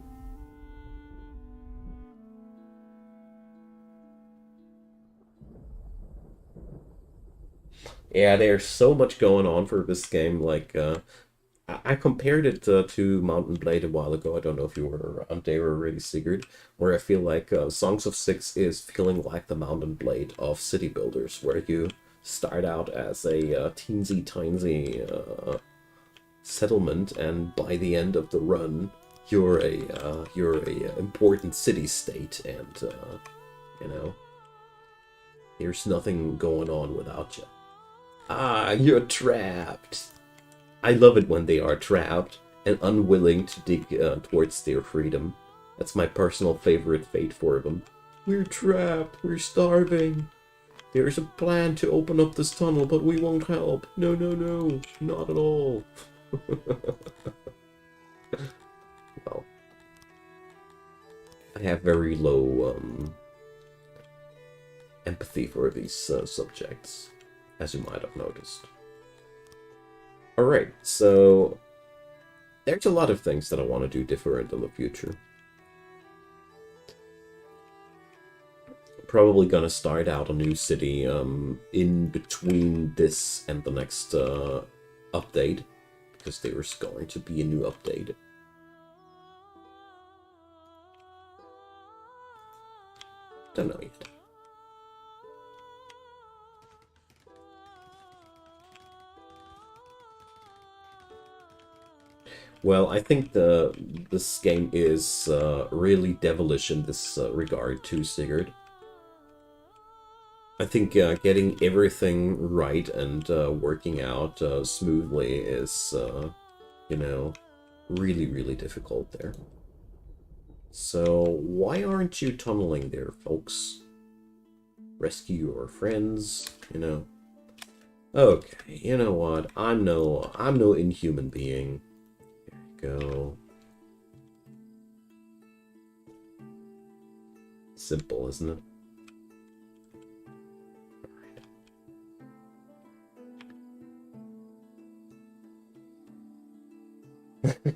Yeah, there's so much going on for this game. Like, I compared it to Mountain Blade a while ago. I don't know if you were around there already, Sigurd, where I feel like Songs of Six is feeling like the Mountain Blade of city builders, where you start out as a teensy-tiny settlement, and by the end of the run, you're a important city-state, and you know, there's nothing going on without you. Ah, you're trapped. I love it when they are trapped and unwilling to dig towards their freedom. That's my personal favorite fate for them. We're trapped. We're starving. There's a plan to open up this tunnel, but we won't help. No, no, no. Not at all. Well, I have very low empathy for these subjects, as you might have noticed. Alright, so there's a lot of things that I want to do different in the future. Probably gonna start out a new city in between this and the next update, because there's going to be a new update. Don't know yet. Well, I think this game is really devilish in this regard too, Sigurd. I think getting everything right and working out smoothly is, you know, really, really difficult there. So, why aren't you tunneling there, folks? Rescue your friends, you know. Okay, you know what? I'm no inhuman being. Here you go. Simple, isn't it?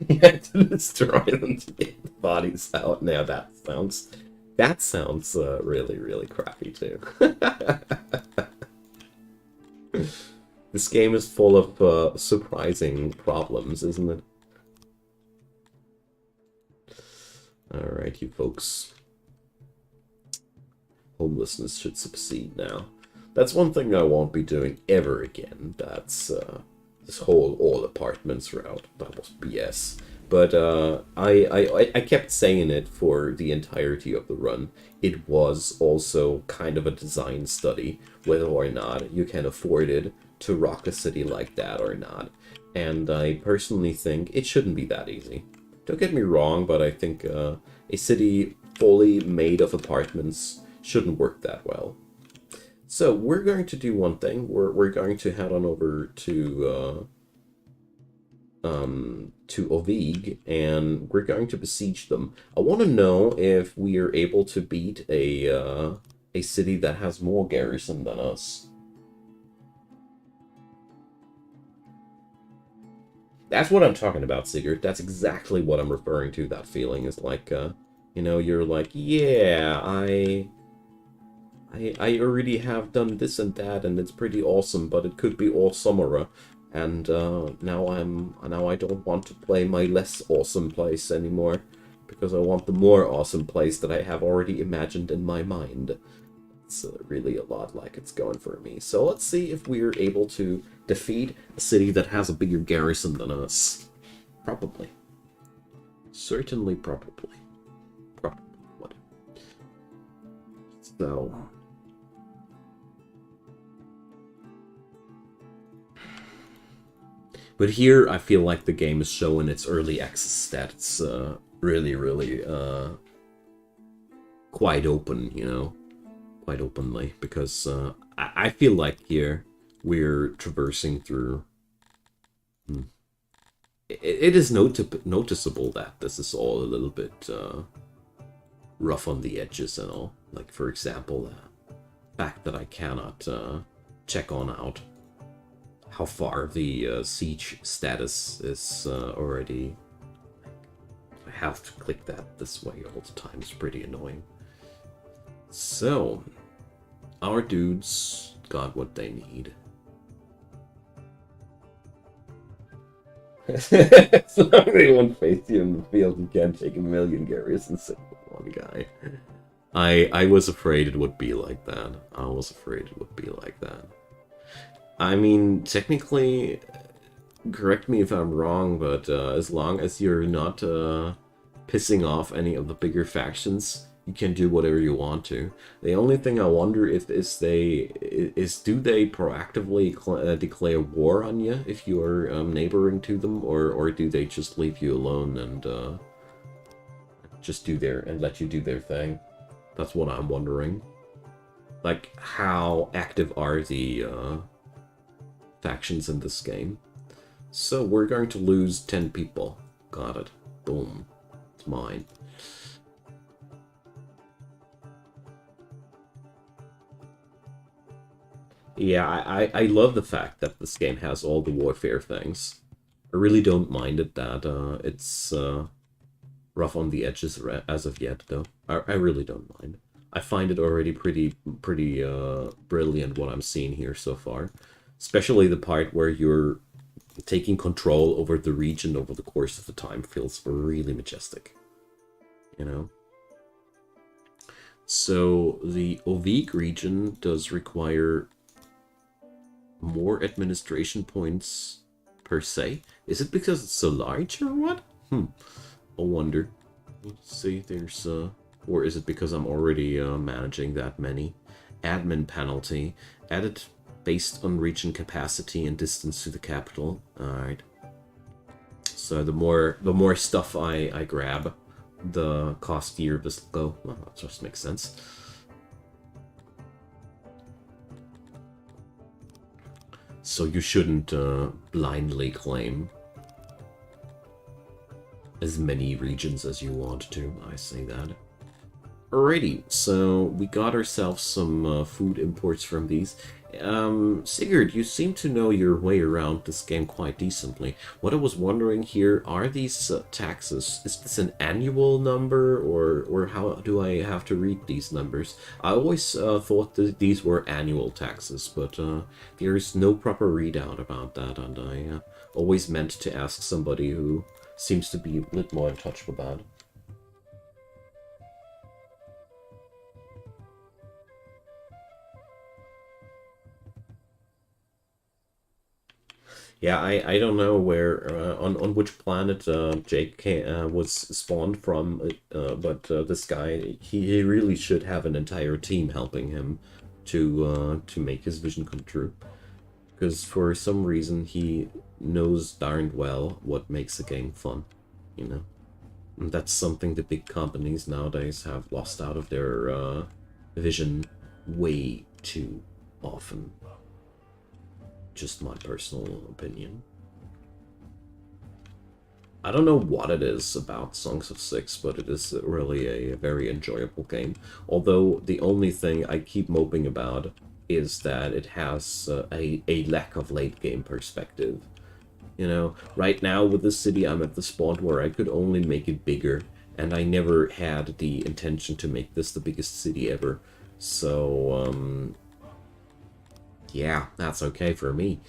You have to destroy them to get the bodies out. Now that sounds really, really crappy too. This game is full of surprising problems, isn't it? Alright, you folks. Homelessness should succeed now. That's one thing I won't be doing ever again. That's this whole all apartments route. That was BS. But I kept saying it for the entirety of the run. It was also kind of a design study, whether or not you can afford it to rock a city like that or not. And I personally think it shouldn't be that easy. Don't get me wrong, but I think a city fully made of apartments shouldn't work that well. So we're going to do one thing. We're going to head on over to Ovig, and we're going to besiege them. I want to know if we are able to beat a city that has more garrison than us. That's what I'm talking about, Sigurd. That's exactly what I'm referring to. That feeling is like, you know, you're like, yeah, I already have done this and that, and it's pretty awesome, but it could be awesomer. And now I don't want to play my less awesome place anymore, because I want the more awesome place that I have already imagined in my mind. It's really a lot like it's going for me. So let's see if we're able to defeat a city that has a bigger garrison than us. Probably. Certainly, probably. Probably. What? So... But here, I feel like the game is showing its early access stats really, really quite open, you know? Quite openly, because I feel like here we're traversing through... It is noticeable that this is all a little bit rough on the edges and all. Like, for example, the fact that I cannot check on out how far the siege status is already. I have to click that this way all the time. It's pretty annoying. So, our dudes got what they need. As long as they won't face you in the field, you can't take a million garrisons with one guy. I was afraid it would be like that. I was afraid it would be like that. I mean, technically, correct me if I'm wrong, but as long as you're not pissing off any of the bigger factions, you can do whatever you want to. The only thing I wonder if is do they proactively declare war on you if you're neighboring to them, or do they just leave you alone and just let you do their thing? That's what I'm wondering. Like, how active are the factions in this game? So we're going to lose 10 people. Got it. Boom. It's mine. Yeah, I love the fact that this game has all the warfare things. I really don't mind it that it's rough on the edges as of yet, though. I really don't mind. I find it already pretty brilliant what I'm seeing here so far. Especially the part where you're taking control over the region over the course of the time feels really majestic. You know? So the Ovig region does require more administration points per se. Is it because it's so large or what? I wonder. Let's see, there's or is it because I'm already managing that many? Admin penalty added based on region capacity and distance to the capital. All right. So the more stuff I grab, the costlier this will go. Well, that just makes sense. So you shouldn't blindly claim as many regions as you want to, I say that. Alrighty, so we got ourselves some food imports from these. Sigurd, you seem to know your way around this game quite decently. What I was wondering here, are these taxes, is this an annual number, or how do I have to read these numbers? I always thought that these were annual taxes, but there's no proper readout about that, and I always meant to ask somebody who seems to be a little more in touch with that. Yeah, I don't know where on which planet Jake was spawned from, but this guy he really should have an entire team helping him to make his vision come true, because for some reason he knows darned well what makes a game fun, you know. And that's something the big companies nowadays have lost out of their vision way too often. Just my personal opinion. I don't know what it is about Songs of Six, but it is really a very enjoyable game. Although the only thing I keep moping about is that it has a lack of late game perspective. You know, right now with this city I'm at the spot where I could only make it bigger, and I never had the intention to make this the biggest city ever. So, yeah, that's okay for me.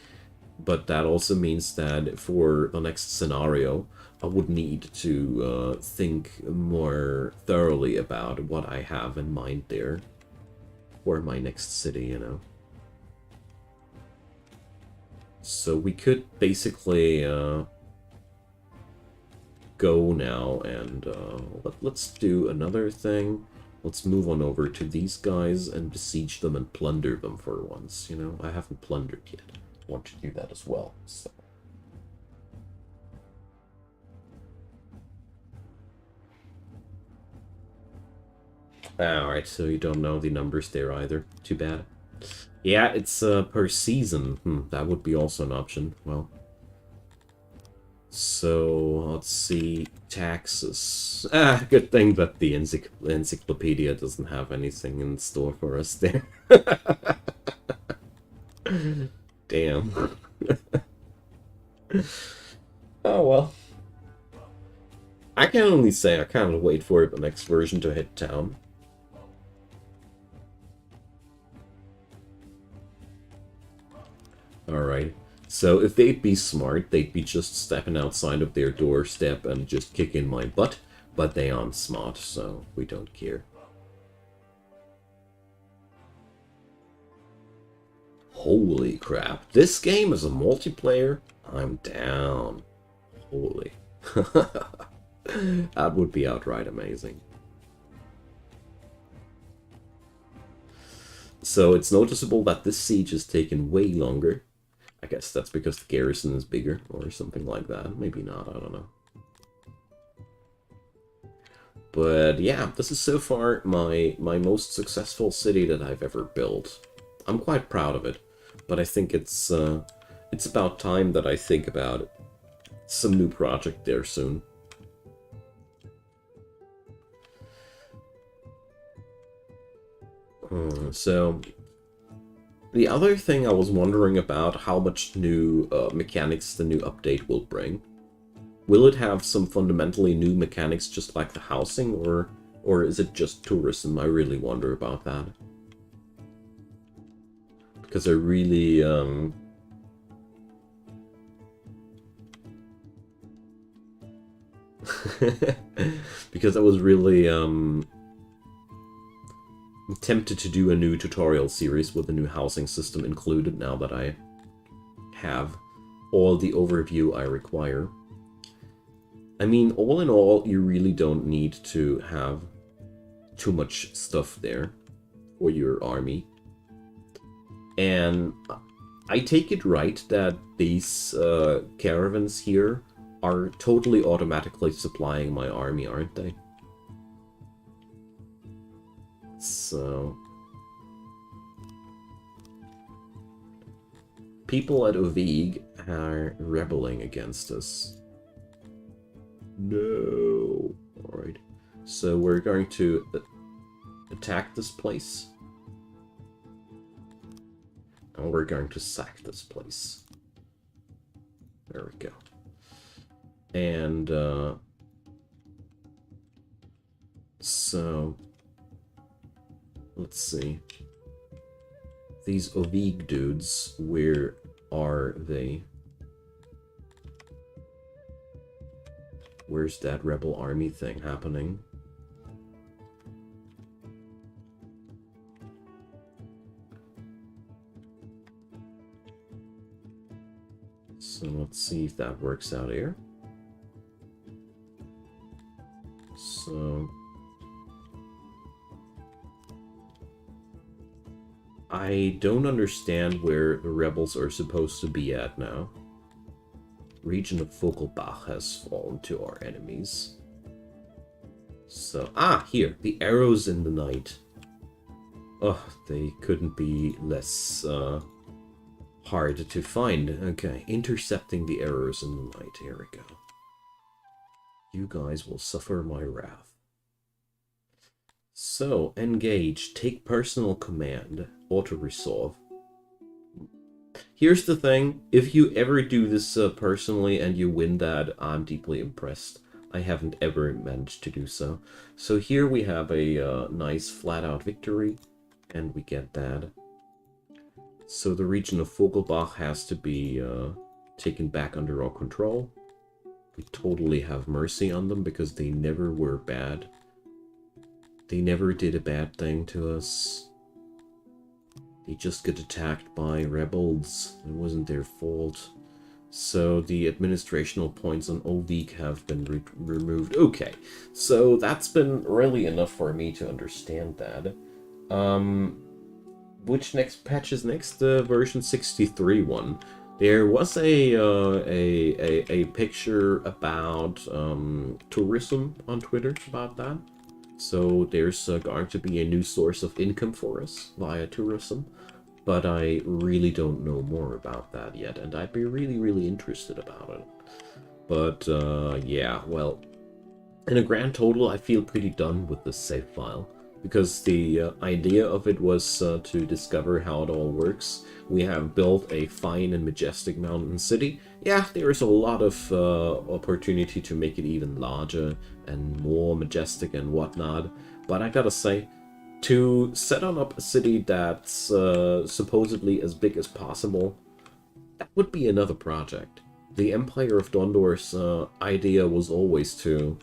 But that also means that for the next scenario, I would need to think more thoroughly about what I have in mind there for my next city, you know. So we could basically go now and let's do another thing. Let's move on over to these guys and besiege them and plunder them for once, you know? I haven't plundered yet. I want to do that as well, so. Alright, so you don't know the numbers there either. Too bad. Yeah, it's per season. That would be also an option. Well. So, let's see. Taxes. Good thing that the encyclopedia doesn't have anything in store for us there. Damn. Oh well. I can only say I can't wait for the next version to hit town. Alright. So if they'd be smart, they'd be just stepping outside of their doorstep and just kicking my butt. But they aren't smart, so we don't care. Holy crap. This game is a multiplayer? I'm down. Holy. That would be outright amazing. So it's noticeable that this siege has taken way longer. I guess that's because the garrison is bigger or something like that. Maybe not, I don't know. But yeah, this is so far my most successful city that I've ever built. I'm quite proud of it, but I think it's about time that I think about some new project there soon. So the other thing I was wondering about, how much new mechanics the new update will bring. Will it have some fundamentally new mechanics just like the housing, or is it just tourism? I really wonder about that. Because I really because I was really tempted to do a new tutorial series with a new housing system included now that I have all the overview I require. I mean, all in all, you really don't need to have too much stuff there for your army. And I take it right that these caravans here are totally automatically supplying my army, aren't they? So people at Ovig are rebelling against us. No. Alright. So we're going to attack this place. And we're going to sack this place. There we go. And, so, let's see. These Ovig dudes, where are they? Where's that rebel army thing happening? So let's see if that works out here. So I don't understand where the rebels are supposed to be at now. Region of fogelbach has fallen to our enemies. So, here, the arrows in the night. Oh, they couldn't be less hard to find. Okay, intercepting the arrows in the night. Here we go. You guys will suffer my wrath. So, engage, take personal command, auto-resolve. Here's the thing, if you ever do this personally and you win that, I'm deeply impressed. I haven't ever managed to do so. So here we have a nice flat-out victory, and we get that. So the region of Fogelbach has to be taken back under our control. We totally have mercy on them because they never were bad. They never did a bad thing to us. They just get attacked by rebels. It wasn't their fault. So the administrational points on Ovig have been removed. Okay, so that's been really enough for me to understand that. Which next patch is next? The version 63 one. There was a picture about tourism on Twitter about that. So there's going to be a new source of income for us via tourism. But I really don't know more about that yet, and I'd be really interested about it. But yeah, well, in a grand total, I feel pretty done with this save file. Because the idea of it was to discover how it all works. We have built a fine and majestic mountain city. Yeah, there is a lot of opportunity to make it even larger and more majestic and whatnot. But I gotta say, to set on up a city that's supposedly as big as possible, that would be another project. The Empire of Dondor's idea was always to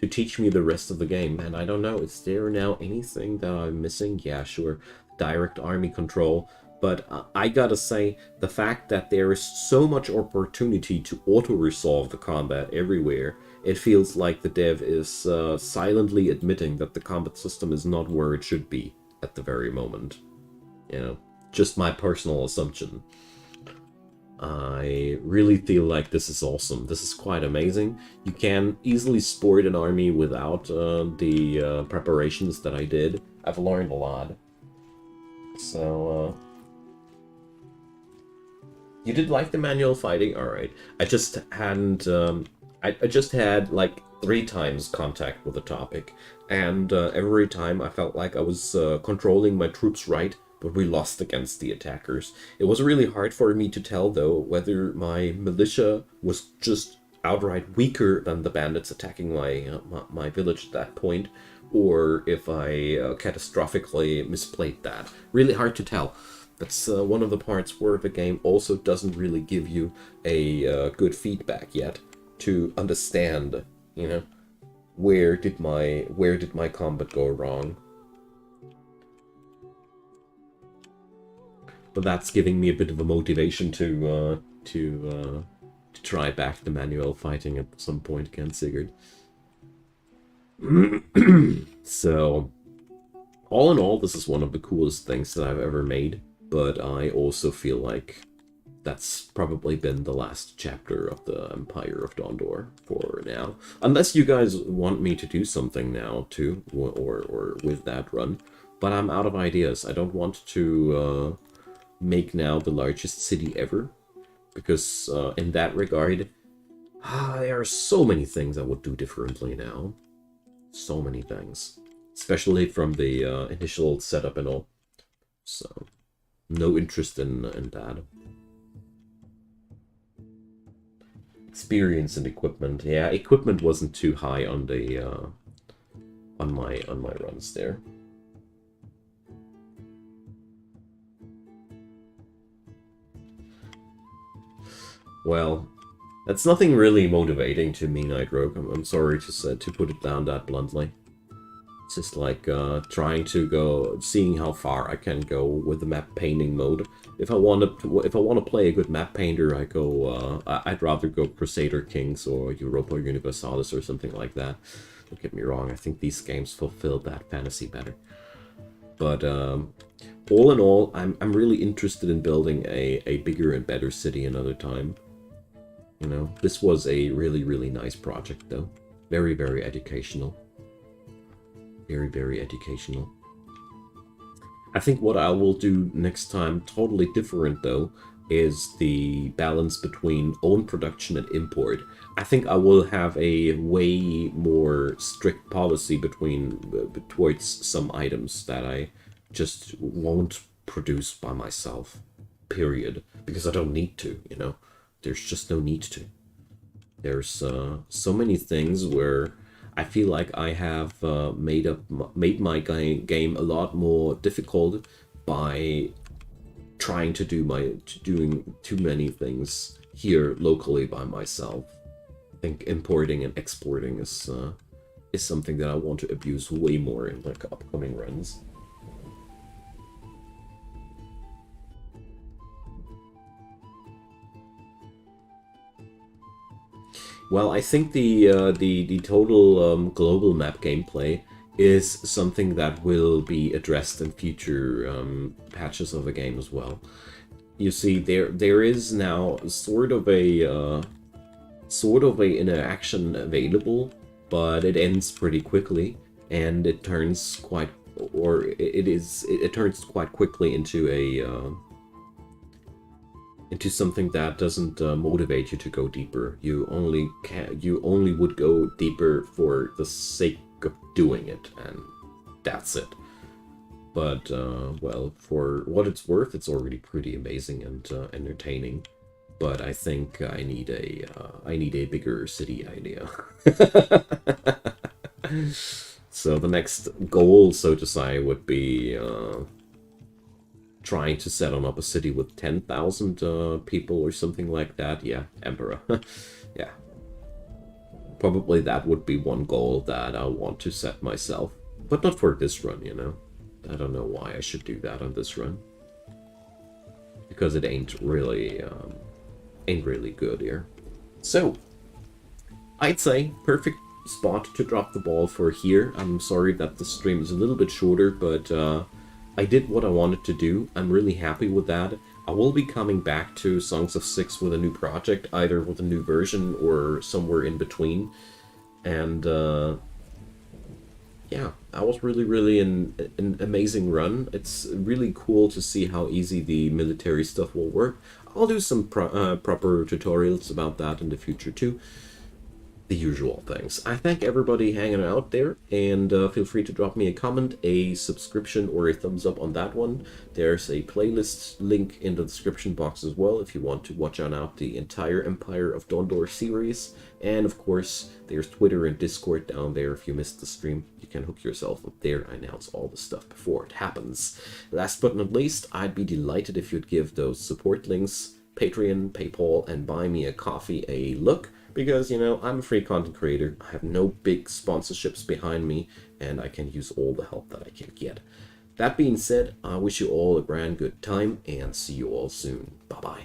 teach me the rest of the game, and I don't know, is there now anything that I'm missing? Yeah, sure, direct army control, but I gotta say, the fact that there is so much opportunity to auto-resolve the combat everywhere, it feels like the dev is silently admitting that the combat system is not where it should be at the very moment. You know, just my personal assumption. I really feel like this is awesome. This is quite amazing. You can easily sport an army without the preparations that I did. I've learned a lot. So, you did like the manual fighting? Alright. I just hadn't, I just had like 3 times contact with the topic. And every time I felt like I was controlling my troops right, but we lost against the attackers. It was really hard for me to tell, though, whether my militia was just outright weaker than the bandits attacking my village at that point, or if I catastrophically misplayed that. Really hard to tell. That's one of the parts where the game also doesn't really give you a good feedback yet to understand, you know, where did my combat go wrong. But that's giving me a bit of a motivation to try back the manual fighting at some point again, Sigurd. So, all in all, this is one of the coolest things that I've ever made, but I also feel like that's probably been the last chapter of the Empire of Dondor for now. Unless you guys want me to do something now too, or with that run. But I'm out of ideas. I don't want to make now the largest city ever. Because in that regard, there are so many things I would do differently now. So many things. Especially from the initial setup and all. So, no interest in that. Experience and equipment. Yeah, equipment wasn't too high on the on my runs there. Well, that's nothing really motivating to me, Night Rogue. I'm sorry to put it down that bluntly. It's just like trying to go, seeing how far I can go with the map painting mode. If I want to play a good map painter, I go. I'd rather go Crusader Kings or Europa Universalis or something like that. Don't get me wrong. I think these games fulfill that fantasy better. But all in all, I'm really interested in building a bigger and better city another time. You know, this was a really nice project though. Very educational. Very educational. I think what I will do next time, totally different though, is the balance between own production and import. I think I will have a way more strict policy towards some items that I just won't produce by myself, period. Because I don't need to, you know. There's just no need to. There's so many things where I feel like I have made my game a lot more difficult by trying to doing too many things here locally by myself. I think importing and exporting is something that I want to abuse way more in like upcoming runs. Well, I think the total global map gameplay is something that will be addressed in future patches of the game as well. You see, there is now sort of a interaction available, but it ends pretty quickly, and it turns quite quickly into something that doesn't motivate you to go deeper. You only would go deeper for the sake of doing it, and that's it. But well, for what it's worth, it's already pretty amazing and entertaining. But I think I need a bigger city idea. So the next goal, so to say, would be trying to set on up a city with 10,000 people or something like that. Yeah, Emperor. Yeah. Probably that would be one goal that I want to set myself. But not for this run, you know. I don't know why I should do that on this run. Because it ain't really good here. So, I'd say perfect spot to drop the ball for here. I'm sorry that the stream is a little bit shorter, but I did what I wanted to do. I'm really happy with that. I will be coming back to Songs of Six with a new project, either with a new version or somewhere in between. And yeah, that was really an amazing run. It's really cool to see how easy the military stuff will work. I'll do some proper tutorials about that in the future too. The usual things. I thank everybody hanging out there, and feel free to drop me a comment, a subscription, or a thumbs up on that one. There's a playlist link in the description box as well if you want to watch out the entire Empire of Dondor series. And of course, there's Twitter and Discord down there. If you missed the stream, you can hook yourself up there. I announce all the stuff before it happens. Last but not least, I'd be delighted if you'd give those support links, Patreon, PayPal, and Buy Me a Coffee a look. Because, you know, I'm a free content creator, I have no big sponsorships behind me, and I can use all the help that I can get. That being said, I wish you all a grand good time, and see you all soon. Bye-bye.